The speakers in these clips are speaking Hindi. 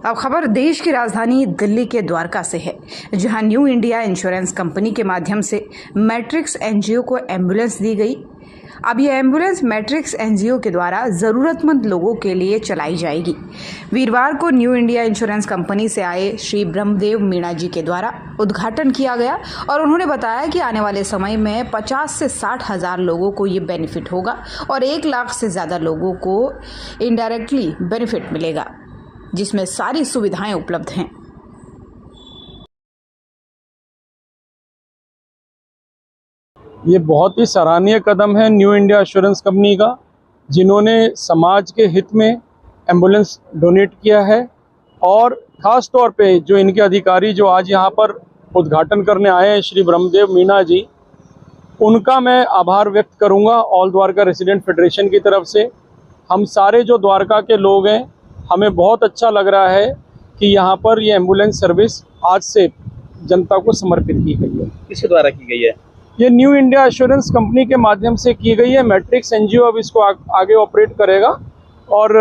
अब खबर देश की राजधानी दिल्ली के द्वारका से है, जहां न्यू इंडिया इंश्योरेंस कंपनी के माध्यम से मैट्रिक्स एनजीओ को एम्बुलेंस दी गई। अब यह एम्बुलेंस मैट्रिक्स एनजीओ के द्वारा ज़रूरतमंद लोगों के लिए चलाई जाएगी। वीरवार को न्यू इंडिया इंश्योरेंस कंपनी से आए श्री ब्रह्मदेव मीणा जी के द्वारा उद्घाटन किया गया और उन्होंने बताया कि आने वाले समय में 50 से 60 हज़ार लोगों को ये बेनिफिट होगा और 1 लाख से ज़्यादा लोगों को इनडायरेक्टली बेनिफिट मिलेगा, जिसमें सारी सुविधाएं उपलब्ध हैं। ये बहुत ही सराहनीय कदम है न्यू इंडिया एश्योरेंस कंपनी का, जिन्होंने समाज के हित में एम्बुलेंस डोनेट किया है। और ख़ास तौर पे जो इनके अधिकारी जो आज यहाँ पर उद्घाटन करने आए हैं, श्री ब्रह्मदेव मीणा जी, उनका मैं आभार व्यक्त करूँगा ऑल द्वारका रेसिडेंट फेडरेशन की तरफ से। हम सारे जो द्वारका के लोग हैं, हमें बहुत अच्छा लग रहा है कि यहाँ पर ये एम्बुलेंस सर्विस आज से जनता को समर्पित की गई है। किसके द्वारा की गई है? ये न्यू इंडिया एश्योरेंस कंपनी के माध्यम से की गई है। मैट्रिक्स एनजीओ अब इसको आगे ऑपरेट करेगा और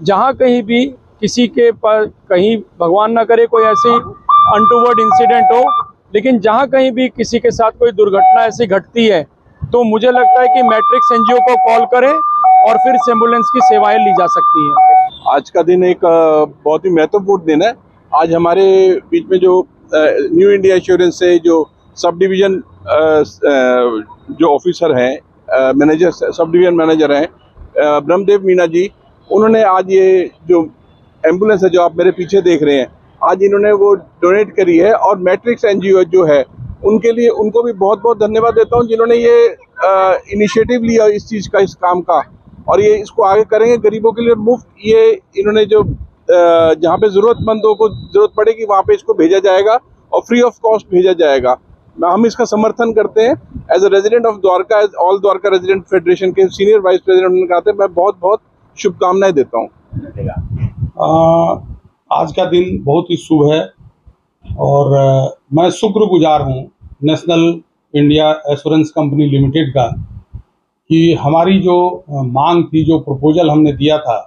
जहाँ कहीं भी किसी के पर कहीं भगवान ना करे कोई ऐसी अनटूवर्ड इंसिडेंट हो, लेकिन जहाँ कहीं भी किसी के साथ कोई दुर्घटना ऐसी घटती है तो मुझे लगता है कि मैट्रिक्स एनजीओ को कॉल करें और फिर इस एम्बुलेंस की सेवाएं ली जा सकती हैं। आज का दिन एक बहुत ही महत्वपूर्ण दिन है। आज हमारे बीच में जो न्यू इंडिया एश्योरेंस से जो सब डिवीजन जो ऑफिसर हैं, मैनेजर, सब डिवीजन मैनेजर हैं, ब्रह्मदेव मीणा जी, उन्होंने आज ये जो एम्बुलेंस है जो आप मेरे पीछे देख रहे हैं, आज इन्होंने वो डोनेट करी है। और मैट्रिक्स एनजीओ जो है उनके लिए उनको भी बहुत बहुत धन्यवाद देता हूँ, जिन्होंने ये इनिशिएटिव लिया इस चीज़ का, इस काम का, और ये इसको आगे करेंगे गरीबों के लिए मुफ्त। ये इन्होंने जो जहाँ पे ज़रूरतमंदों को ज़रूरत पड़ेगी वहाँ पे इसको भेजा जाएगा और फ्री ऑफ कॉस्ट भेजा जाएगा। हम इसका समर्थन करते हैं। As a resident of Dwarka, as all Dwarka resident federation के सीनियर वाइस प्रेसिडेंट उन्होंने कहा था, मैं बहुत बहुत शुभकामनाएं देता हूँ। आज का दिन बहुत ही शुभ है और मैं शुक्रगुजार हूँ national India assurance company limited का कि हमारी जो मांग थी, जो प्रपोजल हमने दिया था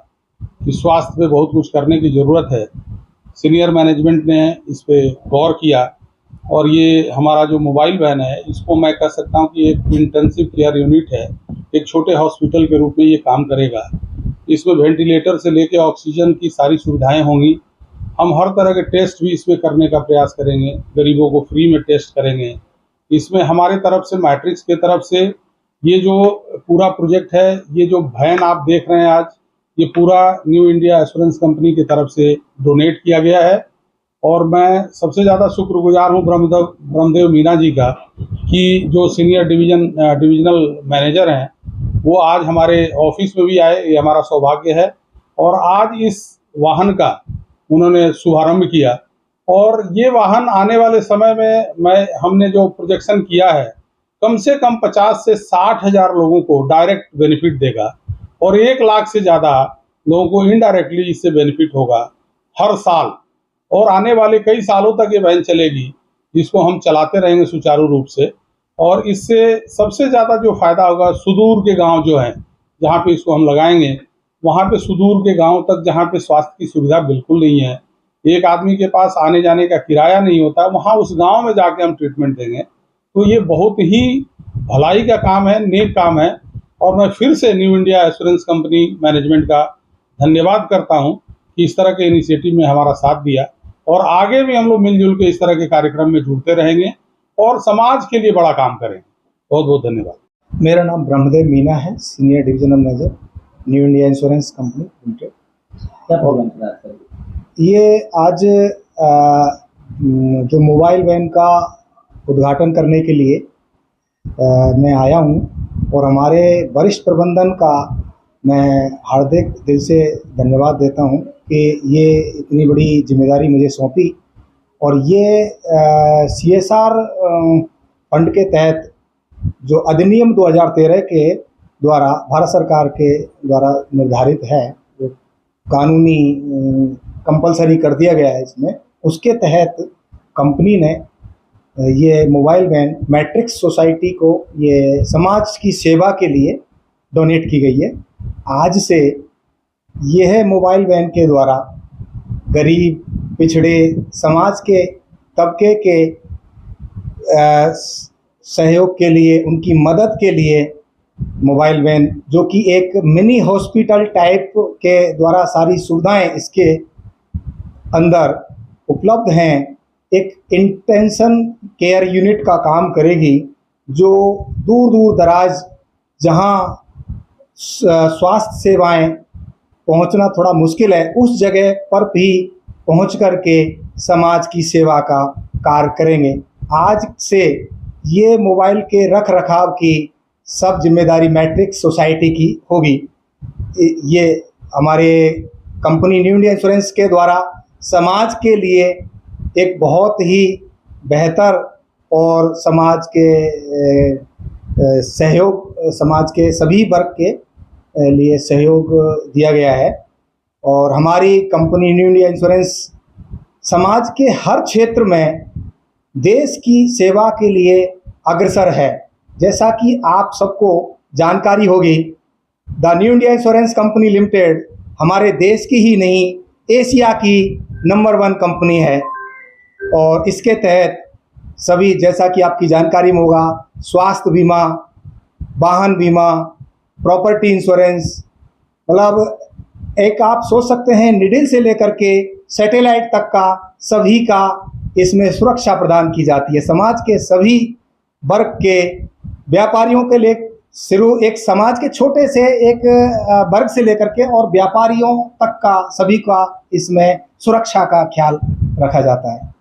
कि स्वास्थ्य पे बहुत कुछ करने की ज़रूरत है, सीनियर मैनेजमेंट ने इस पे गौर किया और ये हमारा जो मोबाइल वैन है, इसको मैं कह सकता हूँ कि एक इंटेंसिव केयर यूनिट है, एक छोटे हॉस्पिटल के रूप में ये काम करेगा। इसमें वेंटिलेटर से लेकर ऑक्सीजन की सारी सुविधाएं होंगी। हम हर तरह के टेस्ट भी इसमें करने का प्रयास करेंगे, गरीबों को फ्री में टेस्ट करेंगे। इसमें हमारे तरफ से, मैट्रिक्स के तरफ से, ये जो पूरा प्रोजेक्ट है, ये जो वैन आप देख रहे हैं आज, ये पूरा न्यू इंडिया एश्योरेंस कंपनी की तरफ से डोनेट किया गया है। और मैं सबसे ज़्यादा शुक्रगुजार हूँ ब्रह्मदेव मीणा जी का कि जो सीनियर डिविजनल मैनेजर हैं, वो आज हमारे ऑफिस में भी आए, ये हमारा सौभाग्य है। और आज इस वाहन का उन्होंने शुभारंभ किया और ये वाहन आने वाले समय में हमने जो प्रोजेक्शन किया है, कम से कम 50 से 60 हज़ार लोगों को डायरेक्ट बेनिफिट देगा और 1 लाख से ज़्यादा लोगों को इनडायरेक्टली इससे बेनिफिट होगा हर साल। और आने वाले कई सालों तक ये वैन चलेगी, जिसको हम चलाते रहेंगे सुचारू रूप से। और इससे सबसे ज़्यादा जो फ़ायदा होगा, सुदूर के गांव जो हैं, जहाँ पे इसको हम लगाएंगे, वहाँ पे सुदूर के गांव तक जहाँ पे स्वास्थ्य की सुविधा बिल्कुल नहीं है, एक आदमी के पास आने जाने का किराया नहीं होता, वहाँ उस गाँव में जाके हम ट्रीटमेंट देंगे। तो ये बहुत ही भलाई का काम है, नेक काम है। और मैं फिर से new India assurance company management का धन्यवाद करता हूँ कि इस तरह के इनिशिएटिव में हमारा साथ दिया और आगे भी हम लोग मिलजुल के इस तरह के कार्यक्रम में जुड़ते रहेंगे और समाज के लिए बड़ा काम करेंगे। बहुत बहुत धन्यवाद। मेरा नाम ब्रह्मदेव मीणा है, senior divisional manager, new India insurance company limited. क्या प्रॉब्लम था सर? ये आज जो मोबाइल वैन का उद्घाटन करने के लिए मैं आया हूँ और हमारे वरिष्ठ प्रबंधन का मैं हार्दिक दिल से धन्यवाद देता हूँ कि ये इतनी बड़ी जिम्मेदारी मुझे सौंपी। और ये CSR फंड के तहत जो अधिनियम 2013 के द्वारा भारत सरकार के द्वारा निर्धारित है, जो कानूनी कंपलसरी कर दिया गया है इसमें, उसके तहत कंपनी ने ये मोबाइल वैन मैट्रिक्स सोसाइटी को ये समाज की सेवा के लिए डोनेट की गई है। आज से यह मोबाइल वैन के द्वारा गरीब पिछड़े समाज के तबके के सहयोग के लिए, उनकी मदद के लिए मोबाइल वैन, जो कि एक मिनी हॉस्पिटल टाइप के द्वारा सारी सुविधाएं इसके अंदर उपलब्ध हैं, एक इंटेंसिव केयर यूनिट का काम करेगी, जो दूर दूर दराज जहां स्वास्थ्य सेवाएं पहुंचना थोड़ा मुश्किल है, उस जगह पर भी पहुंच करके समाज की सेवा का कार्य करेंगे। आज से ये मोबाइल के रख रखाव की सब जिम्मेदारी मैट्रिक्स सोसाइटी की होगी। ये हमारे कंपनी न्यू इंडिया इंश्योरेंस के द्वारा समाज के लिए एक बहुत ही बेहतर और समाज के सहयोग, समाज के सभी वर्ग के लिए सहयोग दिया गया है। और हमारी कंपनी न्यू इंडिया इंश्योरेंस समाज के हर क्षेत्र में देश की सेवा के लिए अग्रसर है। जैसा कि आप सबको जानकारी होगी, the new India insurance company limited हमारे देश की ही नहीं, एशिया की नंबर 1 कंपनी है। और इसके तहत सभी, जैसा कि आपकी जानकारी में होगा, स्वास्थ्य बीमा, वाहन बीमा, प्रॉपर्टी इंश्योरेंस, मतलब एक आप सोच सकते हैं निडिल से लेकर के सैटेलाइट तक का सभी का इसमें सुरक्षा प्रदान की जाती है। समाज के सभी वर्ग के व्यापारियों के लिए शुरू, एक समाज के छोटे से एक वर्ग से लेकर के और व्यापारियों तक का सभी का इसमें सुरक्षा का ख्याल रखा जाता है।